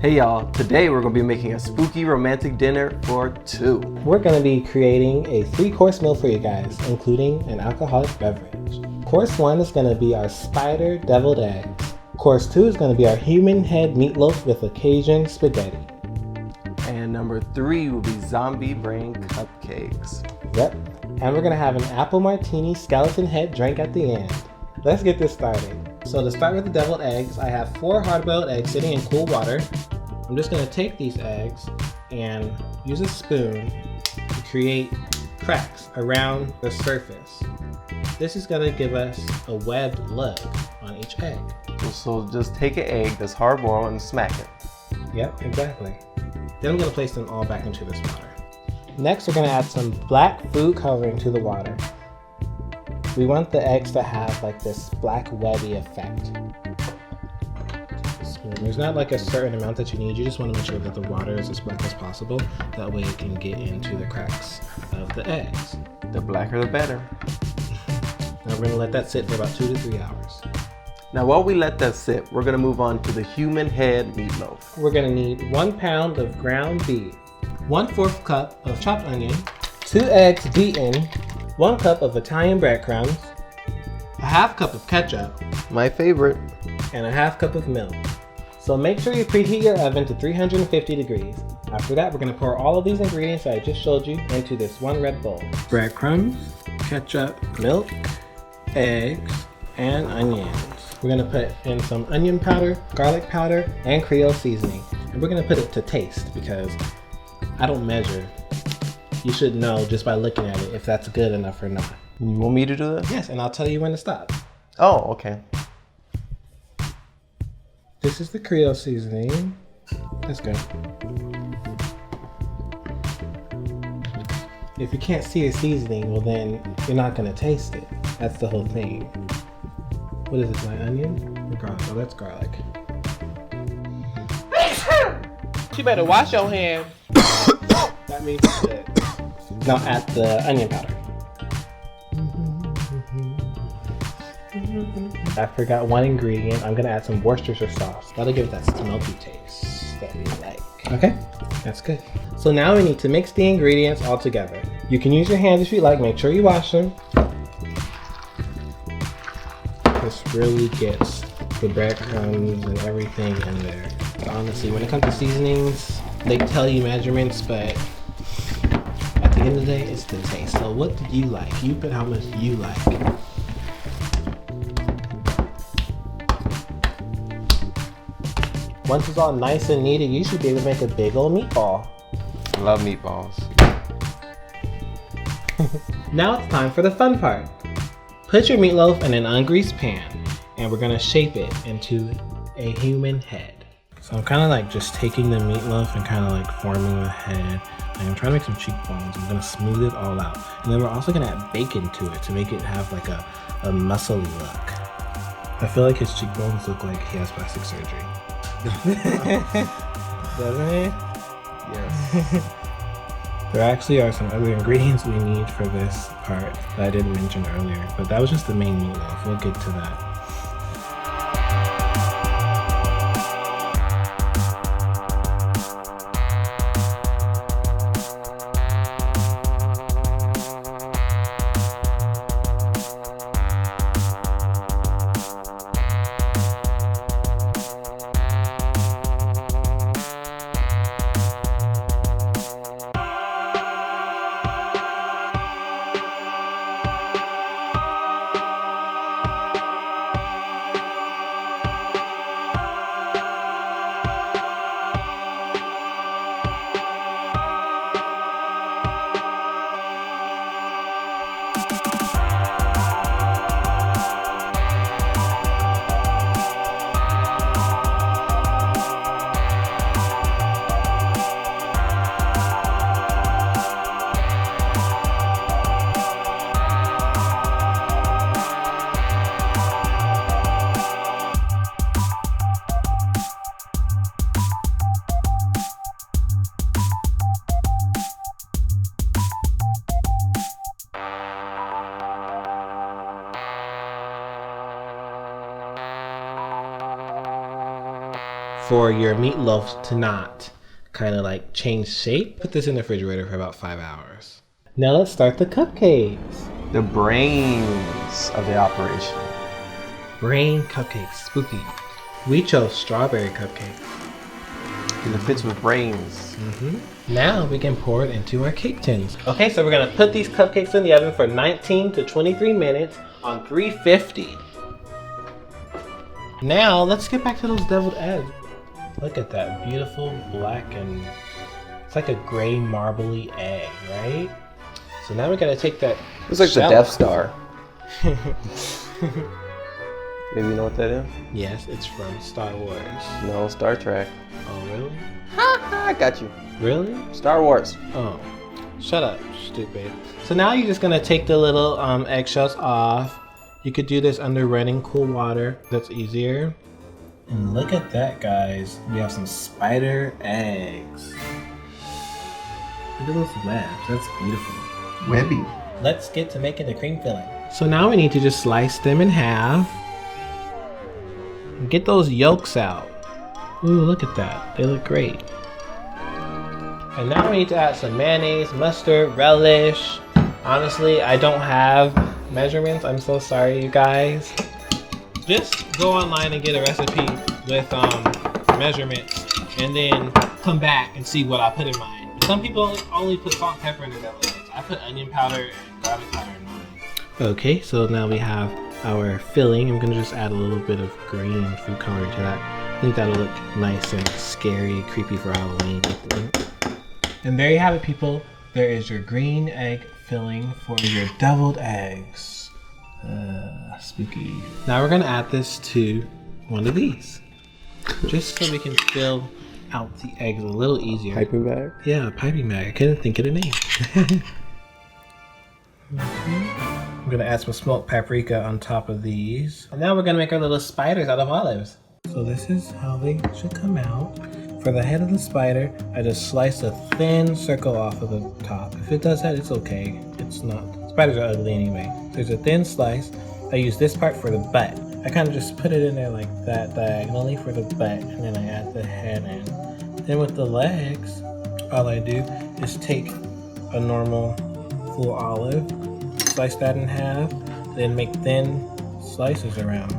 Hey y'all, today we're going to be making a spooky romantic dinner for two. We're going to be creating a 3-course meal for you guys, including an alcoholic beverage. Course 1 is going to be our spider deviled eggs. Course 2 is going to be our human head meatloaf with Cajun spaghetti. And number 3 will be zombie brain cupcakes. Yep. And we're going to have an apple martini skeleton head drink at the end. Let's get this started. So to start with the deviled eggs, I have 4 hard-boiled eggs sitting in cool water. I'm just going to take these eggs and use a spoon to create cracks around the surface. This is going to give us a webbed look on each egg. So just take an egg that's hard-boiled and smack it. Yep, exactly. Then I'm going to place them all back into this water. Next, we're going to add some black food coloring to the water. We want the eggs to have like this black webby effect. There's not like a certain amount that you need. You just want to make sure that the water is as black as possible. That way it can get into the cracks of the eggs. The blacker the better. Now we're going to let that sit for about 2 to 3 hours. Now while we let that sit, we're going to move on to the human head meatloaf. We're going to need 1 pound of ground beef, 1/4 cup of chopped onion, 2 eggs beaten, 1 cup of Italian breadcrumbs, a 1/2 cup of ketchup, My favorite. and a 1/2 cup of milk. So make sure you preheat your oven to 350 degrees. After that, we're going to pour all of these ingredients that I just showed you into this one red bowl. Breadcrumbs, ketchup, milk, eggs, and onions. We're going to put in some onion powder, garlic powder, and Creole seasoning. And we're going to put it to taste because I don't measure. You should know just by looking at it if that's good enough or not. You want me to do that? Yes, and I'll tell you when to stop. Oh, okay. This is the Creole seasoning. That's good. If you can't see a seasoning, well then you're not gonna taste it. That's the whole thing. What is this, my onion? Or garlic? Oh, that's garlic. You better wash your hands. That means it's good. Now add the onion powder. I forgot one ingredient. I'm gonna add some Worcestershire sauce. That'll give it that smoky taste that we like. Okay, that's good. So now we need to mix the ingredients all together. You can use your hands if you like. Make sure you wash them. This really gets the breadcrumbs and everything in there. But honestly, when it comes to seasonings, they tell you measurements, but at the end of the day, it's the taste. So what do you like? You put how much you like. Once it's all nice and kneaded, you should be able to make a big old meatball. I love meatballs. Now it's time for the fun part. Put your meatloaf in an ungreased pan, and we're gonna shape it into a human head. So I'm kind of like just taking the meatloaf and kind of like forming the head. I'm trying to make some cheekbones. I'm gonna smooth it all out. And then we're also gonna add bacon to it to make it have like a muscly look. I feel like his cheekbones look like he has plastic surgery. Doesn't it? Yes. There actually are some other ingredients we need for this part that I didn't mention earlier, but that was just the main meatloaf. We'll get to that. for your meatloaf to not kind of like change shape. Put this in the refrigerator for about 5 hours. Now let's start the cupcakes. The brains of the operation. Brain cupcakes, spooky. We chose strawberry cupcake. And it fits with brains. Now we can pour it into our cake tins. Okay, so we're gonna put these cupcakes in the oven for 19 to 23 minutes on 350. Now let's get back to those deviled eggs. Look at that beautiful black and it's like a gray marbly egg, right? So now we gotta take that. It's like shell. the Death Star. Maybe you know what that is? Yes, it's from Star Wars. No, Star Trek. Oh, really? I got you. Really? Star Wars. Oh, shut up, stupid. So now you're just gonna take the little eggshells off. You could do this under running cool water. That's easier. And look at that, guys. We have some spider eggs. Look at those webs. That's beautiful. Webby. Let's get to making the cream filling. So now we need to just slice them in half. And get those yolks out. Ooh, look at that. They look great. And now we need to add some mayonnaise, mustard, relish. Honestly, I don't have measurements. I'm so sorry, you guys. Just go online and get a recipe with measurements and then come back and see what I put in mine. Some people only put salt and pepper in their deviled eggs. I put onion powder and garlic powder in mine. Okay, so now we have our filling. I'm gonna just add a little bit of green food coloring to that. I think that'll look nice and scary, creepy for Halloween. And there you have it, people. There is your green egg filling for your deviled eggs. Spooky. Now we're gonna add this to one of these. Just so we can fill out the eggs a little easier. Piping bag? Yeah, piping bag. I couldn't think of the name. I'm gonna add some smoked paprika on top of these. And now we're gonna make our little spiders out of olives. So this is how they should come out. For the head of the spider, I just slice a thin circle off of the top. If it does that, it's okay. It's not. Spiders are ugly anyway. There's a thin slice. I use this part for the butt. I kind of just put it in there like that diagonally for the butt, and then I add the head in. Then with the legs, all I do is take a normal full olive, slice that in half, then make thin slices around.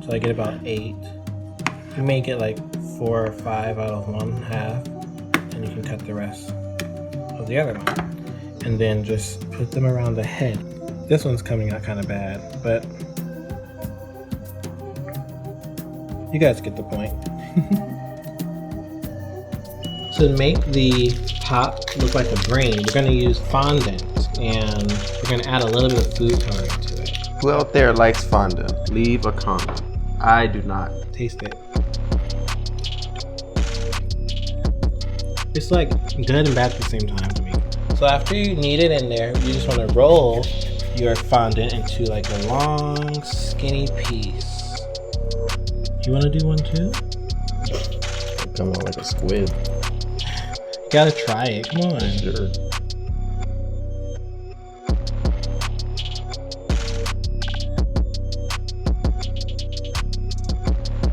So I get about 8. You may get like 4 or 5 out of one half, and you can cut the rest of the other one. And then just put them around the head. This one's coming out kind of bad, but you guys get the point. To make the top look like a brain, we're gonna use fondant, and we're gonna add a little bit of food coloring to it. Who out there likes fondant? Leave a comment. I do not. Taste it. It's like good and bad at the same time to me. So after you knead it in there, you just want to roll your fondant into like a long, skinny piece. You want to do one too? Come on, like a squid. You gotta try it. Come on. Sure.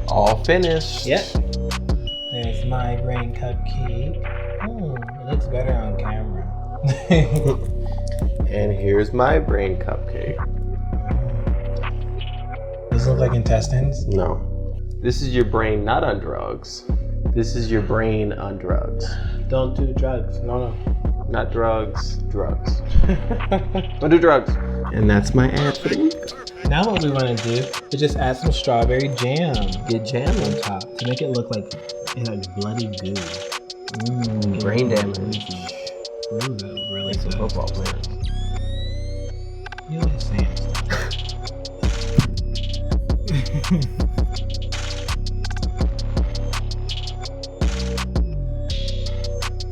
All finished. Yep. There's my brain cupcake. Oh, it looks better on camera. And here's my brain cupcake. Does it look like intestines? No. This is your brain not on drugs. This is your brain on drugs. Don't do drugs. No. Not drugs, drugs. Don't do drugs. And that's my ad for the week. Now what we want to do is just add some strawberry jam. Get jam On top to make it look like it has bloody goo. brain damage. Ooh, that really Some does. football players. You know what I'm saying?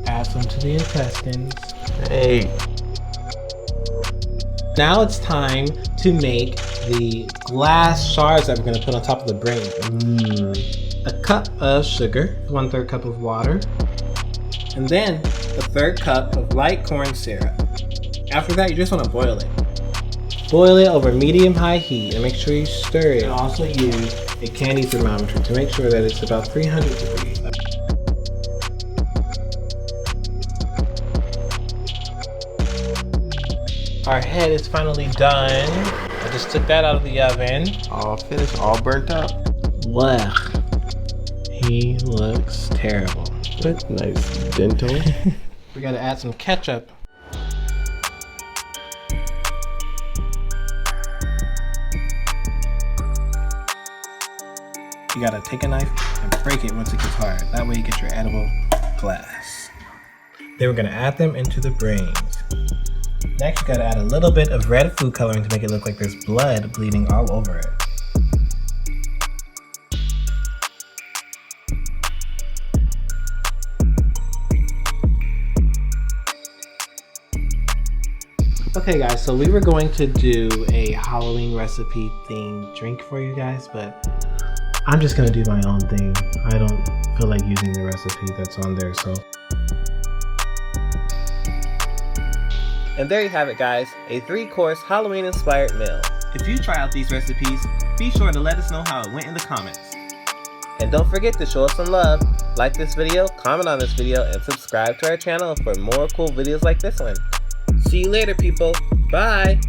Add some to the intestines. Hey. Now it's time to make the glass shards that we're going to put on top of the brain. A cup of sugar, 1/3 cup of water, and then a 1/3 cup of light corn syrup. After that, you just want to boil it. Boil it over medium-high heat and make sure you stir it. And also use a candy thermometer to make sure that it's about 300 degrees. Our head is finally done. I just took that out of the oven. All finished, all burnt up. Blech. He looks terrible. But nice dental. We gotta add some ketchup. You gotta take a knife and break it once it gets hard. That way you get your edible glass. Then we're gonna add them into the brains. Next, you gotta add a little bit of red food coloring to make it look like there's blood bleeding all over it. Okay guys, so we were going to do a Halloween recipe themed drink for you guys, but I'm just gonna do my own thing. I don't feel like using the recipe that's on there, so. And there you have it guys, a 3-course Halloween inspired meal. If you try out these recipes, be sure to let us know how it went in the comments. And don't forget to show us some love, like this video, comment on this video, and subscribe to our channel for more cool videos like this one. See you later people, bye!